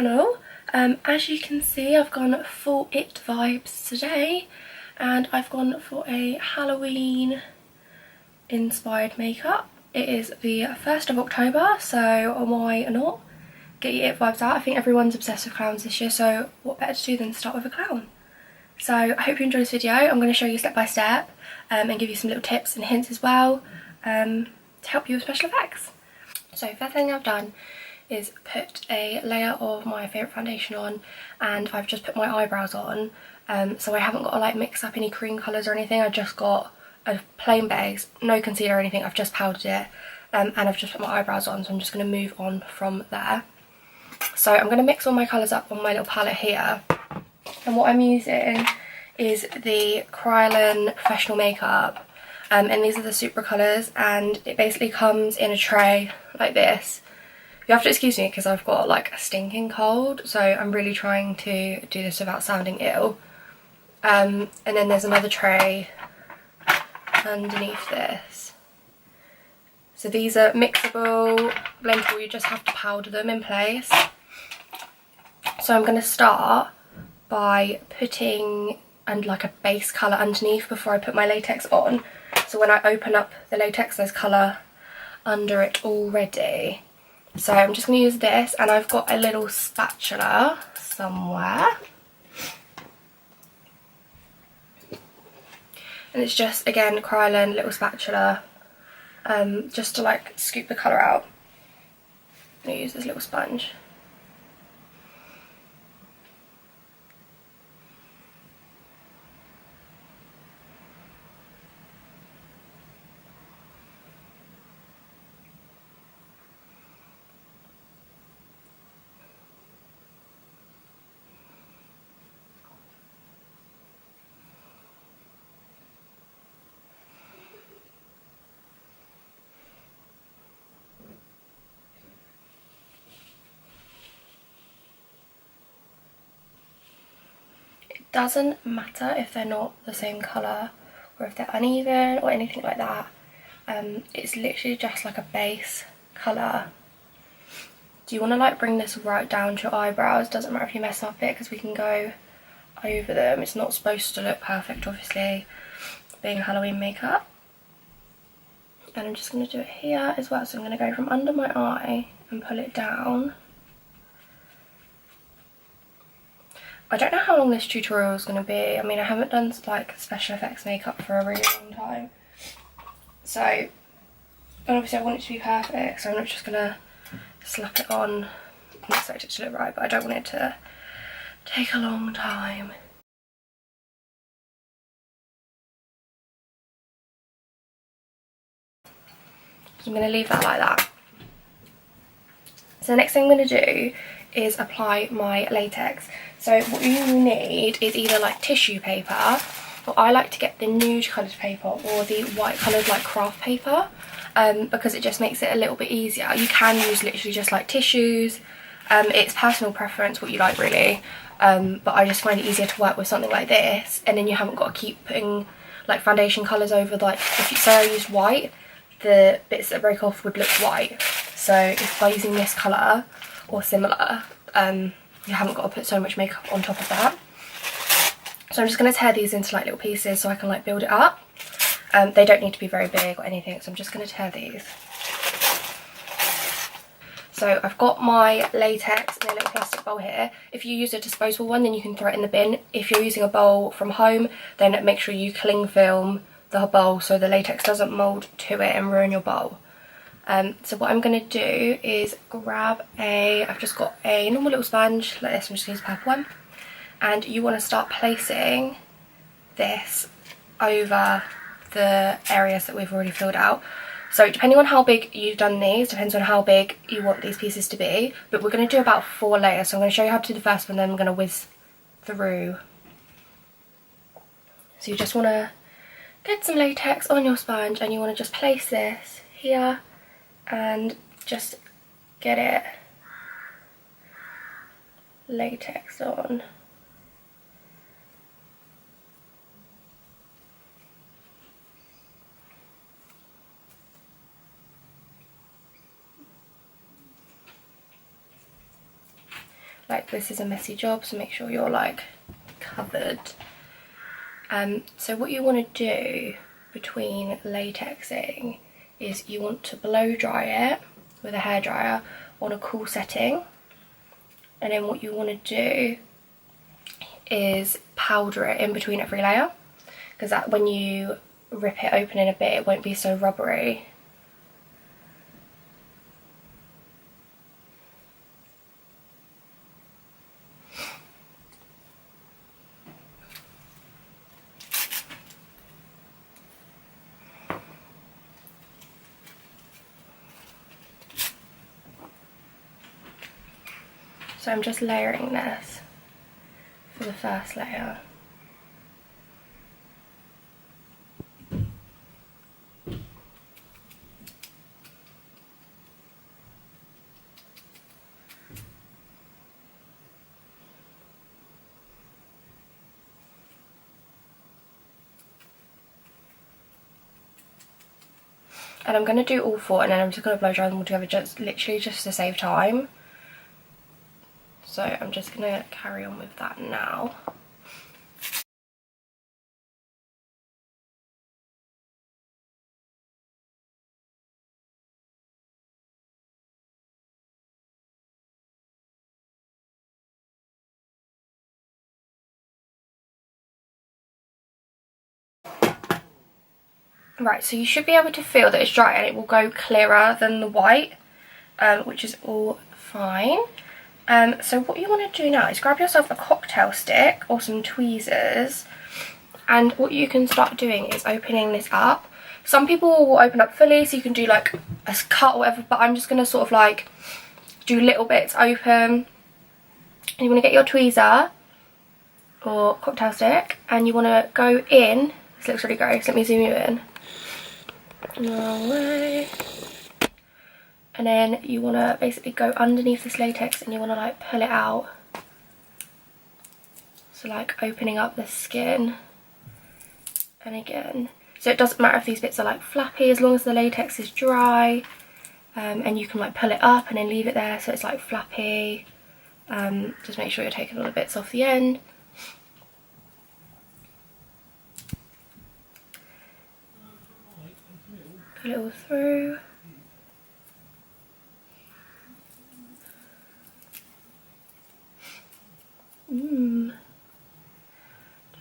channel. As you can see, I've gone full It vibes today, and I've gone for a Halloween inspired makeup. It is the 1st of October, so why not get your It vibes out? I think everyone's obsessed with clowns this year, so what better to do than start with a clown? So I hope you enjoyed this video. I'm going to show you step by step and give you some little tips and hints as well to help you with special effects. So first thing I've done is put a layer of my favourite foundation on, and I've just put my eyebrows on, so I haven't got to like mix up any cream colours or anything. I just got a plain base, no concealer or anything. I've just powdered it, and I've just put my eyebrows on, so I'm just going to move on from there. So I'm going to mix all my colours up on my little palette here, and what I'm using is the Kryolan Professional Makeup, and these are the Supra colours, and it basically comes in a tray like this. You have to excuse me because I've got like a stinking cold, so I'm really trying to do this without sounding ill. And then there's another tray underneath this. So these are mixable, blendable, you just have to powder them in place. So I'm going to start by putting like a base colour underneath before I put my latex on. So when I open up the latex, there's colour under it already. So I'm just going to use this, and I've got a little spatula somewhere. And it's just, again, Kryolan little spatula, just to like scoop the colour out. I'm going to use this little sponge. Doesn't matter if they're not the same colour or if they're uneven or anything like that. It's literally just like a base colour. Do you want to like bring this right down to your eyebrows? Doesn't matter if you mess up it, because we can go over them. It's not supposed to look perfect, obviously, being Halloween makeup. And I'm just going to do it here as well. So I'm going to go from under my eye and pull it down. I don't know how long this tutorial is going to be. I mean, I haven't done like special effects makeup for a really long time. So, and obviously I want it to be perfect, so I'm not just going to slap it on and expect it to look right, but I don't want it to take a long time. So I'm going to leave that like that. So the next thing I'm going to do is apply my latex. So what you need is either like tissue paper, or I like to get the nude coloured paper or the white coloured like craft paper, because it just makes it a little bit easier. You can use literally just like tissues, it's personal preference what you like really, but I just find it easier to work with something like this, and then you haven't got to keep putting like foundation colours over. Like if you say I used white, the bits that break off would look white. So if by using this colour or similar, you haven't got to put so much makeup on top of that. So I'm just going to tear these into like little pieces so I can like build it up. They don't need to be very big or anything, so I'm just going to tear these. So I've got my latex in a little plastic bowl here. If you use a disposable one, then you can throw it in the bin. If you're using a bowl from home, then make sure you cling film the bowl so the latex doesn't mould to it and ruin your bowl. So what I'm going to do is grab I've just got a normal little sponge like this. I'm just going to use a purple one, and you want to start placing this over the areas that we've already filled out. So depending on how big you've done these, depends on how big you want these pieces to be, but we're going to do about 4 layers. So I'm going to show you how to do the first one, then I'm going to whiz through. So you just want to get some latex on your sponge, and you want to just place this here and just get it latex on. like this is a messy job, so make sure you're like covered. So what you want to do between latexing is you want to blow dry it with a hairdryer on a cool setting, and then what you want to do is powder it in between every layer, because that when you rip it open in a bit it won't be so rubbery. So I'm just layering this for the first layer. And I'm going to do all 4 and then I'm just going to blow dry them all together, literally just to save time. So I'm just going to carry on with that now. Right, so you should be able to feel that it's dry and it will go clearer than the white, which is all fine. So what you want to do now is grab yourself a cocktail stick or some tweezers, and what you can start doing is opening this up. Some people will open up fully, so you can do like a cut or whatever, but I'm just going to sort of like do little bits open. And you want to get your tweezer or cocktail stick and you want to go in. This looks really gross, let me zoom you in. Wrong way. And then you want to basically go underneath this latex and you want to like pull it out. So like opening up the skin. And again, so it doesn't matter if these bits are like flappy, as long as the latex is dry. And you can like pull it up and then leave it there so it's like flappy. Just make sure you're taking all the bits off the end. Pull it all through.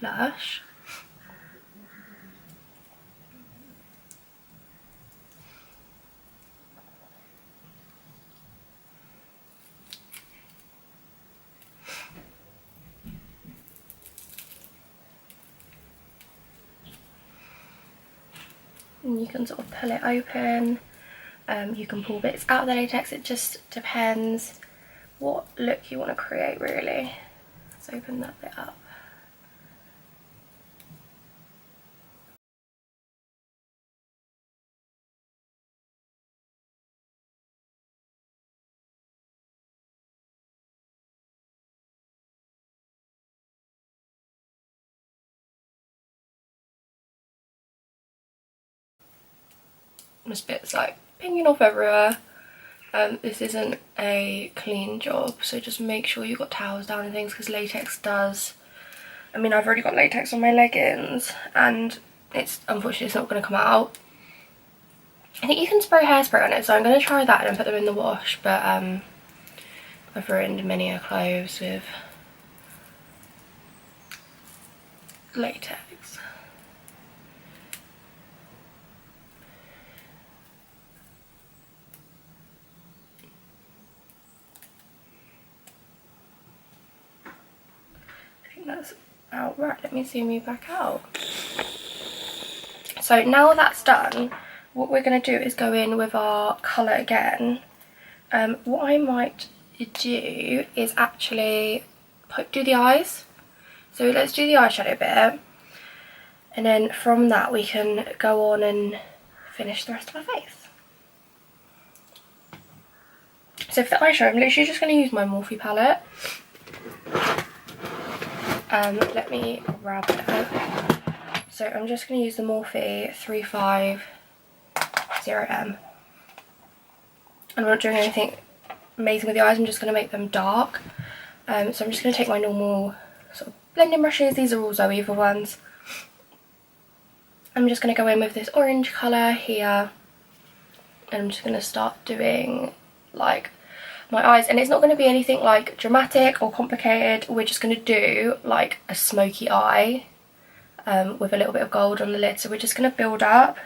Lush. And you can sort of pull it open. You can pull bits out of the latex, it just depends what look you want to create really. Let's open that bit up. This bit's like pinging off everywhere. This isn't a clean job, so just make sure you've got towels down and things, because latex does, I mean I've already got latex on my leggings and it's unfortunately it's not going to come out. I think you can spray hairspray on it, so I'm going to try that and put them in the wash, but I've ruined many a clothes with latex. That's out. Right, let me zoom you back out. So now that's done, what we're going to do is go in with our colour again. What I might do is actually do the eyes. So let's do the eyeshadow bit, and then from that we can go on and finish the rest of our face. So for the eyeshadow, I'm literally just going to use my Morphe palette. Let me grab it. So I'm just going to use the Morphe 350M. And I'm not doing anything amazing with the eyes, I'm just going to make them dark. So I'm just going to take my normal sort of blending brushes. These are all Zoeva ones. I'm just going to go in with this orange colour here, and I'm just going to start doing like my eyes, and it's not going to be anything like dramatic or complicated. We're just going to do like a smoky eye with a little bit of gold on the lid. So we're just going to build up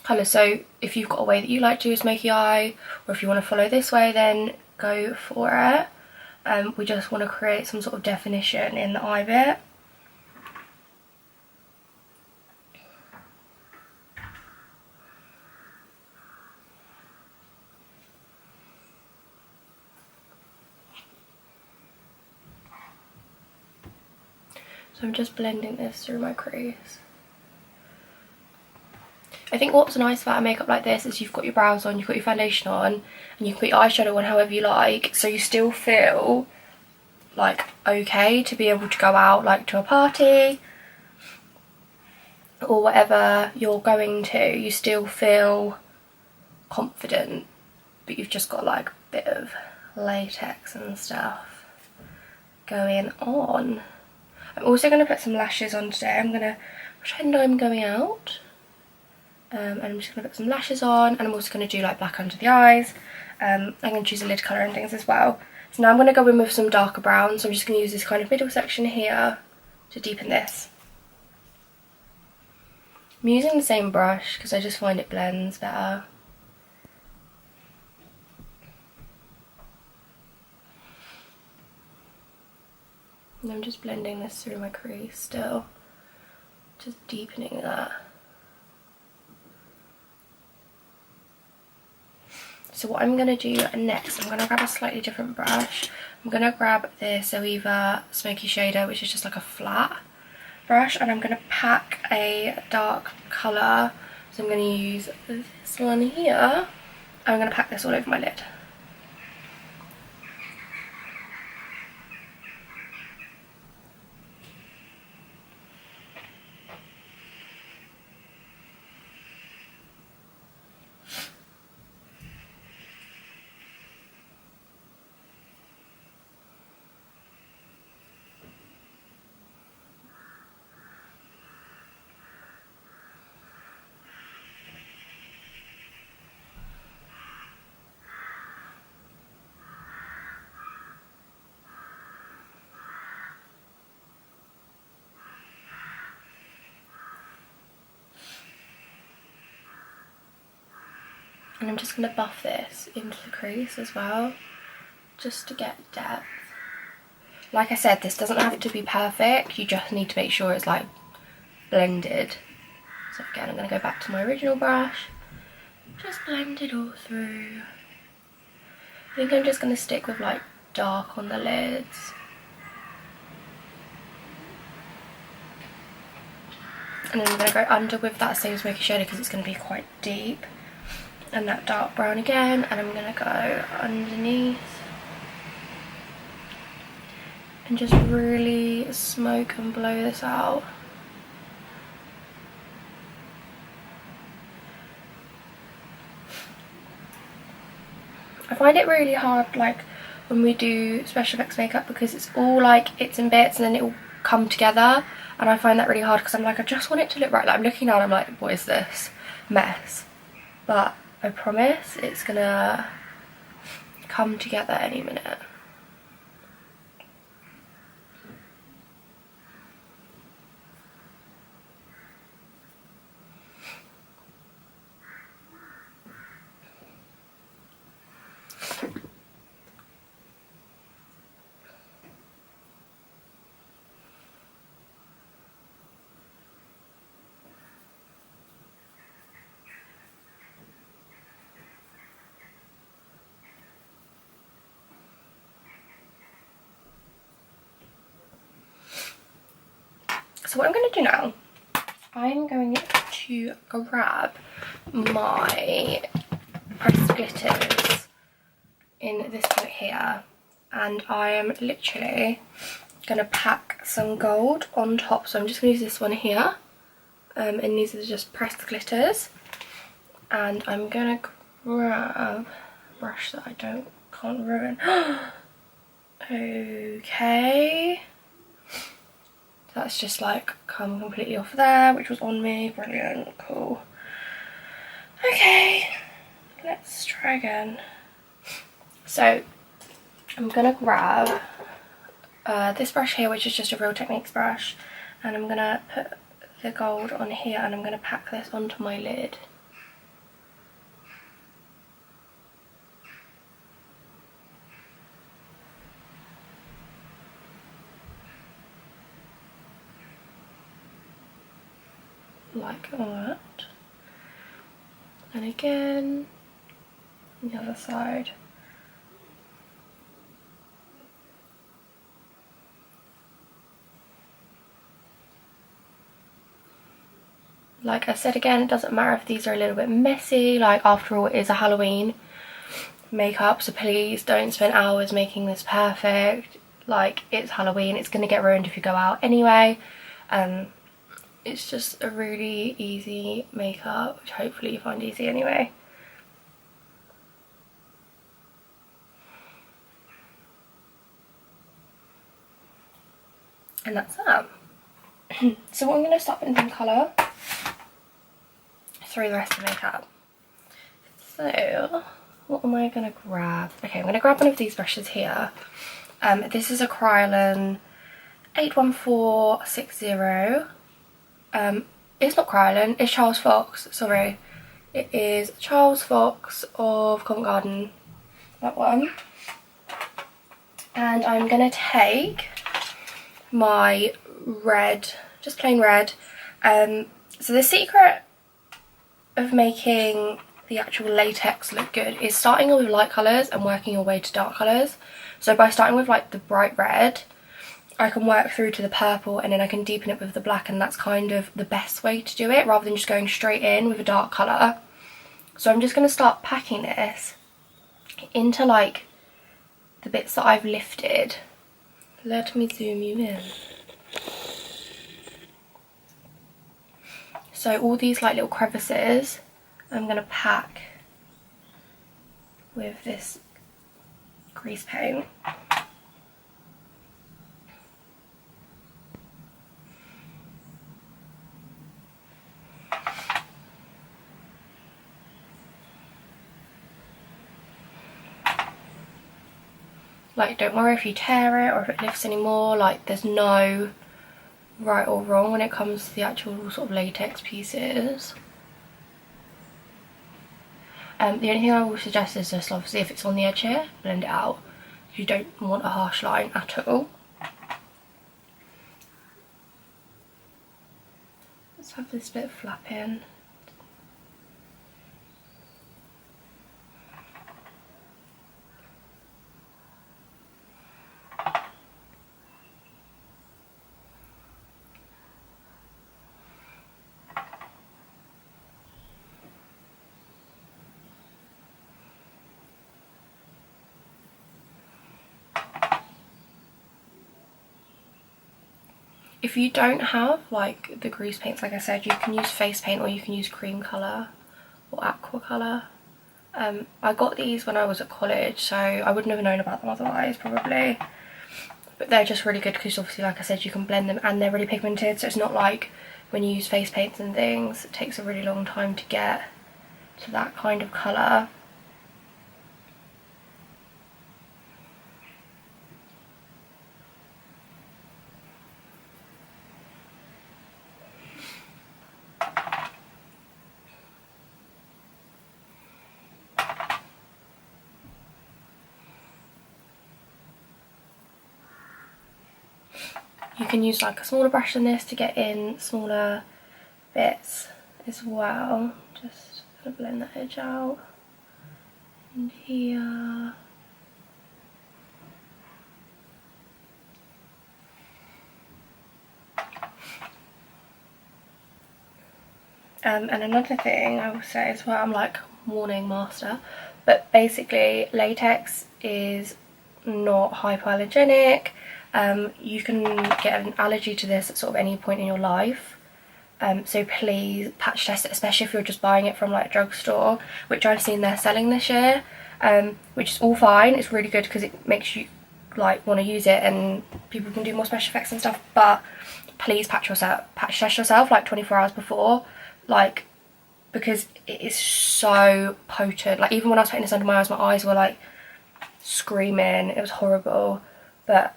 colour. So if you've got a way that you like to do a smoky eye, or if you want to follow this way, then go for it. We just want to create some sort of definition in the eye bit. So I'm just blending this through my crease. I think what's nice about a makeup like this is you've got your brows on, you've got your foundation on, and you can put your eyeshadow on however you like, so you still feel like okay to be able to go out like to a party or whatever you're going to. You still feel confident, but you've just got like a bit of latex and stuff going on. I'm also going to put some lashes on today. I'm going to pretend I'm going out, and I'm just going to put some lashes on, and I'm also going to do like black under the eyes. I'm going to choose a lid colour and things as well. So now I'm going to go in with some darker brown, so I'm just going to use this kind of middle section here to deepen this. I'm using the same brush because I just find it blends better. And I'm just blending this through my crease still, just deepening that. So what I'm going to do next, I'm going to grab a slightly different brush. I'm going to grab this Zoeva Smoky Shader, which is just like a flat brush, and I'm going to pack a dark colour. So I'm going to use this one here, and I'm going to pack this all over my lid. And I'm just going to buff this into the crease as well, just to get depth. Like I said, this doesn't have to be perfect, you just need to make sure it's like blended. So again, I'm going to go back to my original brush, just blend it all through. I think I'm just going to stick with like dark on the lids. And then I'm going to go under with that same smoky shader because it's going to be quite deep. And that dark brown again, and I'm going to go underneath and just really smoke and blow this out. I find it really hard like when we do special effects makeup because it's all like it's in bits and then it will come together, and I find that really hard because I'm like, I just want it to look right. Like I'm looking down, I'm like, what is this mess? But I promise it's gonna come together any minute. So what I'm going to do now, I'm going to grab my pressed glitters in this palette here, and I am literally going to pack some gold on top. So I'm just going to use this one here, and these are just pressed glitters, and I'm going to grab a brush that I can't ruin. Okay. That's just like come completely off there, which was on me. Brilliant, cool. Okay, let's try again. So I'm gonna grab this brush here, which is just a Real Techniques brush, and I'm gonna put the gold on here and I'm gonna pack this onto my lid. Like that. And again, on the other side. Like I said again, it doesn't matter if these are a little bit messy, like after all it is a Halloween makeup, so please don't spend hours making this perfect. Like, it's Halloween, it's going to get ruined if you go out anyway. It's just a really easy makeup, which hopefully you find easy anyway. And that's that. So I'm going to start putting some colour through the rest of the makeup. So what am I going to grab? Okay, I'm going to grab one of these brushes here. This is a Kryolan 81460. It's not Kryolan, it's Charles Fox, sorry. It is Charles Fox of Covent Garden, that one. And I'm going to take my red, just plain red. So the secret of making the actual latex look good is starting with light colours and working your way to dark colours. So by starting with like the bright red, I can work through to the purple and then I can deepen it with the black, and that's kind of the best way to do it rather than just going straight in with a dark colour. So I'm just going to start packing this into like the bits that I've lifted. Let me zoom you in. So all these like little crevices I'm going to pack with this grease paint. Like, don't worry if you tear it or if it lifts anymore, like there's no right or wrong when it comes to the actual sort of latex pieces. The only thing I will suggest is just obviously if it's on the edge here, blend it out. You don't want a harsh line at all. Let's have this bit flapping. If you don't have like the grease paints, like I said, you can use face paint or you can use cream colour or aqua colour. I got these when I was at college, so I wouldn't have known about them otherwise probably. But they're just really good because obviously, like I said, you can blend them and they're really pigmented, so it's not like when you use face paints and things, it takes a really long time to get to that kind of colour. You can use like a smaller brush than this to get in smaller bits as well. Just gonna blend that edge out. And here. And another thing I will say as well, I'm like warning master, but basically latex is not hypoallergenic. You can get an allergy to this at sort of any point in your life. So please patch test it, especially if you're just buying it from like a drugstore, which I've seen they're selling this year, which is all fine. It's really good because it makes you like want to use it and people can do more special effects and stuff, but please patch test yourself like 24 hours before, like, because it is so potent. Like even when I was putting this under my eyes were like screaming. It was horrible. But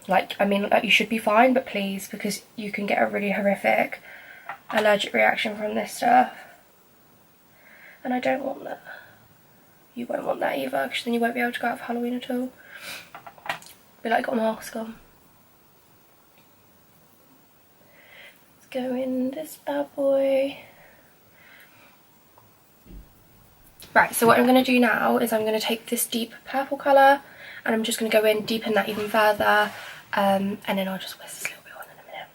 like, I mean, like, you should be fine, but please, because you can get a really horrific allergic reaction from this stuff, and I don't want that. You won't want that either, because then you won't be able to go out for Halloween at all. Be like, got a mask on. Let's go in this bad boy. Right, so what I'm going to do now is I'm going to take this deep purple colour and I'm just going to go in, deepen that even further, and then I'll just whisk this little bit on in a minute.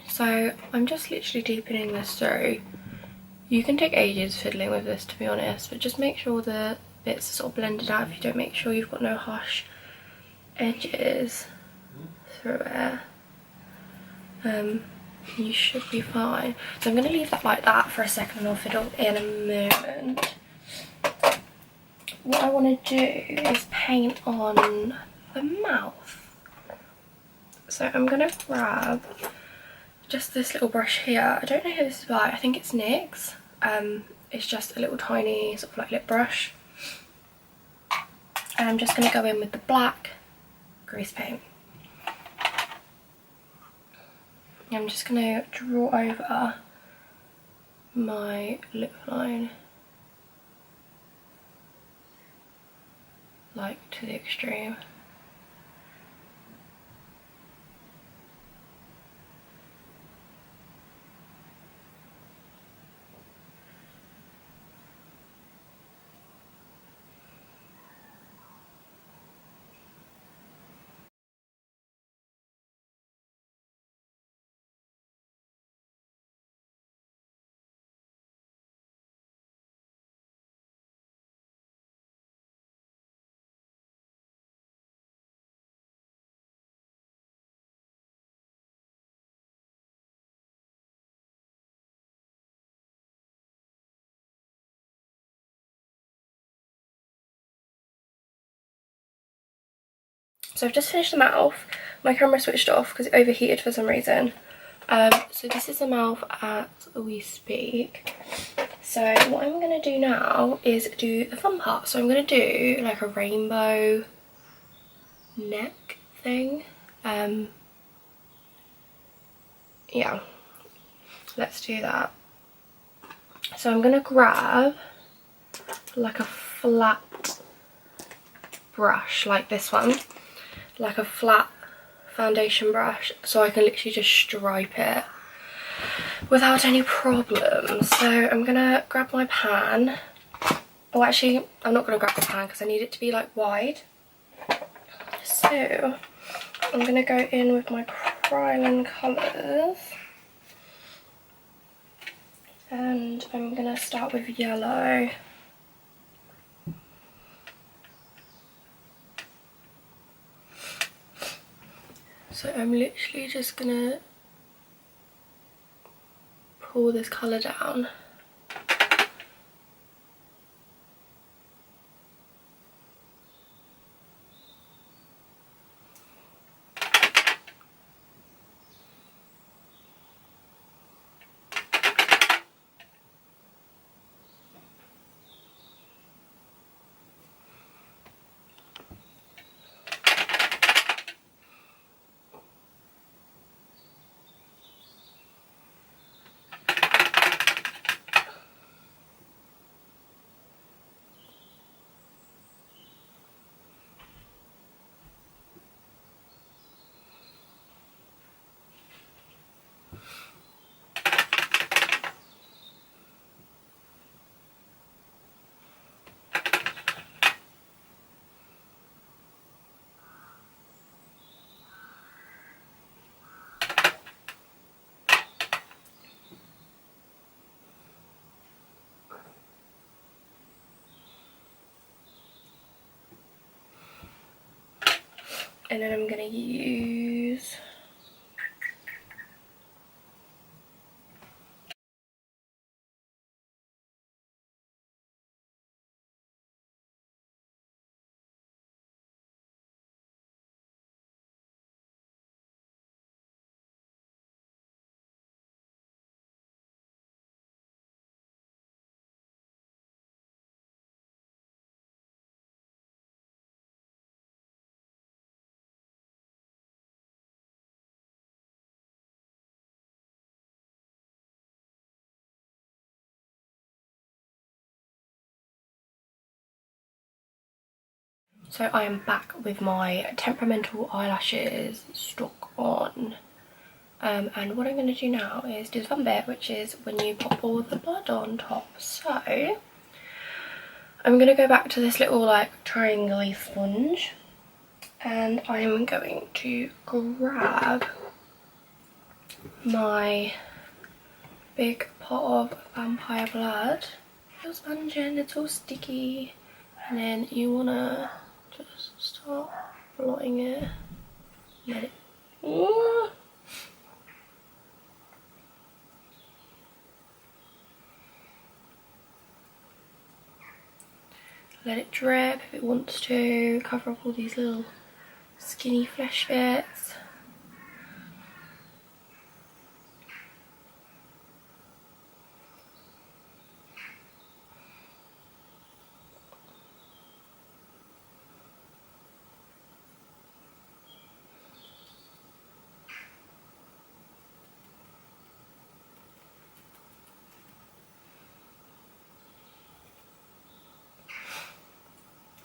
So I'm just literally deepening this through. You can take ages fiddling with this, to be honest, but just make sure the bits are sort of blended out. If you don't, make sure you've got no harsh edges through it. You should be fine. So I'm going to leave that like that for a second and I'll fiddle in a moment. What I want to do is paint on the mouth. So I'm going to grab just this little brush here. I don't know who this is by. I think it's NYX. It's just a little tiny sort of like lip brush. And I'm just going to go in with the black grease paint. I'm just going to draw over my lip line, like to the extreme. So I've just finished the mouth. My camera switched off because it overheated for some reason. So this is the mouth as we speak. So what I'm going to do now is do the fun part. So I'm going to do like a rainbow neck thing. Yeah, let's do that. So I'm going to grab like a flat brush like this one, like a flat foundation brush, so I can literally just stripe it without any problems. So I'm gonna grab my pan. Oh, actually I'm not gonna grab the pan because I need it to be like wide. So I'm gonna go in with my Krylon colours and I'm gonna start with yellow. So I'm literally just gonna pull this colour down. And then I'm going to use So I am back with my temperamental eyelashes stuck on. And what I'm going to do now is do the fun bit, which is when you pop all the blood on top. So I'm going to go back to this little like triangle sponge, and I'm going to grab my big pot of vampire blood. It's sponging, it's all sticky, and then you want to just start blotting it. Let it. Ooh. Let it drip if it wants to, cover up all these little skinny flesh bits.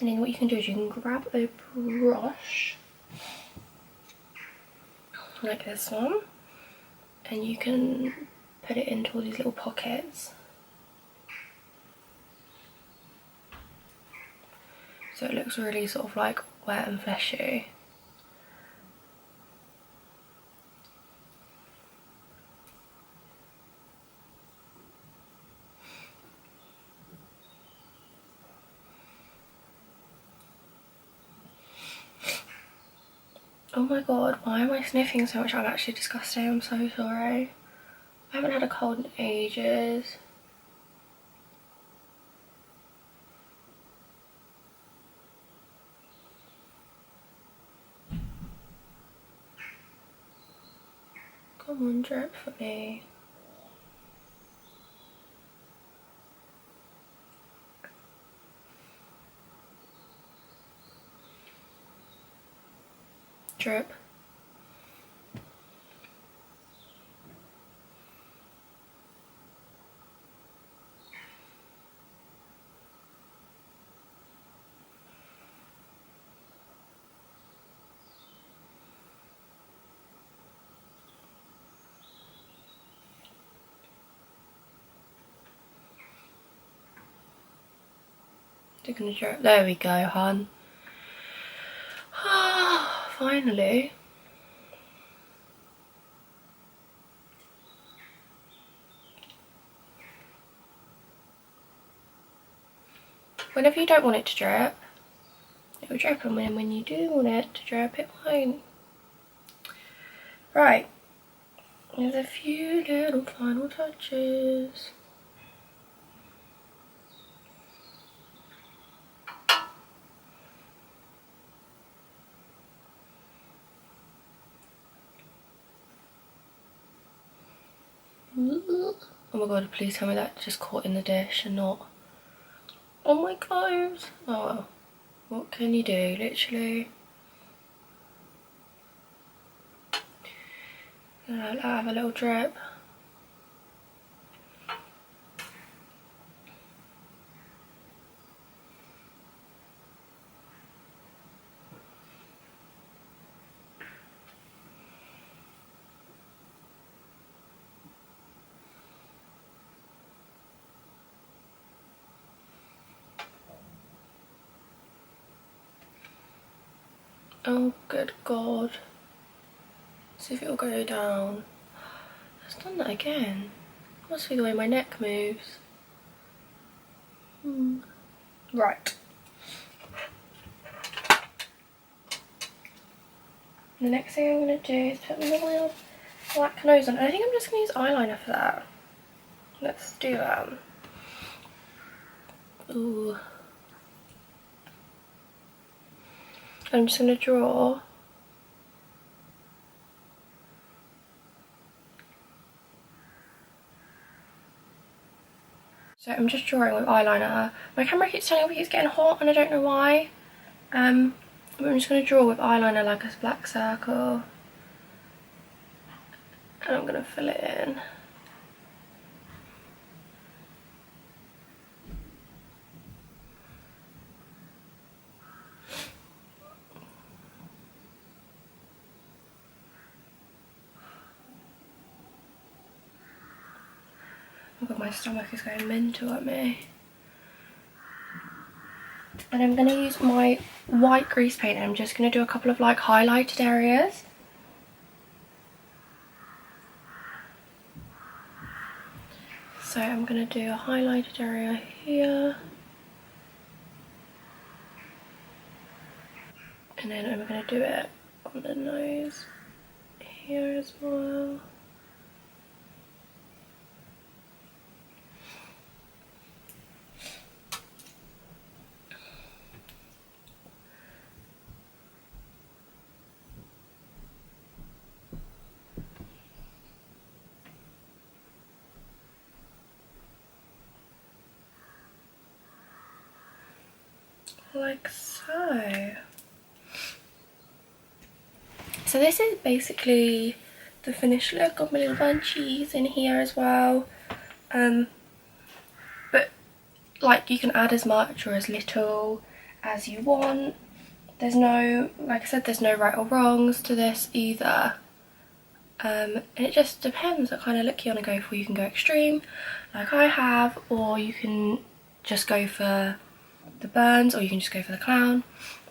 And then what you can do is you can grab a brush, like this one, and you can put it into all these little pockets. So it looks really sort of like wet and fleshy. Oh my god, why am I sniffing so much? I'm actually disgusting, I'm so sorry. I haven't had a cold in ages. Come on, drip for me. Drip. They're gonna drip. There we go, hun. Finally. Whenever you don't want it to drip, it will drip, and when you do want it to drip, it won't. Right, there's a few little final touches. Oh my god, please tell me that just caught in the dish and not on my clothes. Oh well, what can you do, literally? I'll have a little drip. Oh good god. See if it'll go down. It's done that again. Must be the way my neck moves. Right. And the next thing I'm going to do is put my little black nose on. I think I'm just going to use eyeliner for that. Let's do that. Ooh. I'm just going to draw. So I'm just drawing with eyeliner. My camera keeps telling me it's getting hot and I don't know why. But I'm just going to draw with eyeliner like a black circle. And I'm going to fill it in. Oh god, my stomach is going mental at me. And I'm going to use my white grease paint and I'm just going to do a couple of like highlighted areas. So I'm going to do a highlighted area here. And then I'm going to do it on the nose here as well. Like so. So this is basically the finished look. Got my little bunchies in here as well. But like you can add as much or as little as you want. There's no, like I said, there's no right or wrongs to this either. And it just depends what kind of look you want to go for. You can go extreme like I have, or you can just go for the burns, or you can just go for the clown.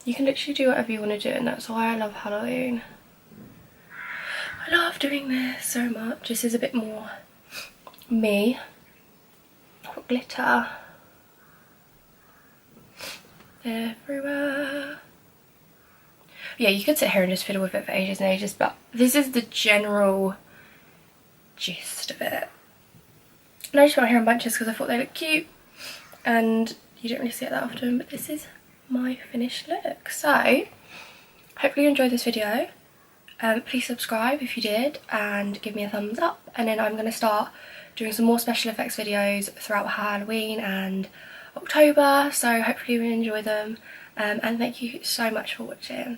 You can literally do whatever you want to do, and that's why I love Halloween. I love doing this so much. This is a bit more me. Put glitter everywhere. Yeah, you could sit here and just fiddle with it for ages and ages, but this is the general gist of it. And I just went here in bunches because I thought they looked cute, and you don't really see it that often, but this is my finished look. So hopefully you enjoyed this video. Please subscribe if you did and give me a thumbs up, and then I'm going to start doing some more special effects videos throughout Halloween and October, so hopefully you enjoy them, and thank you so much for watching.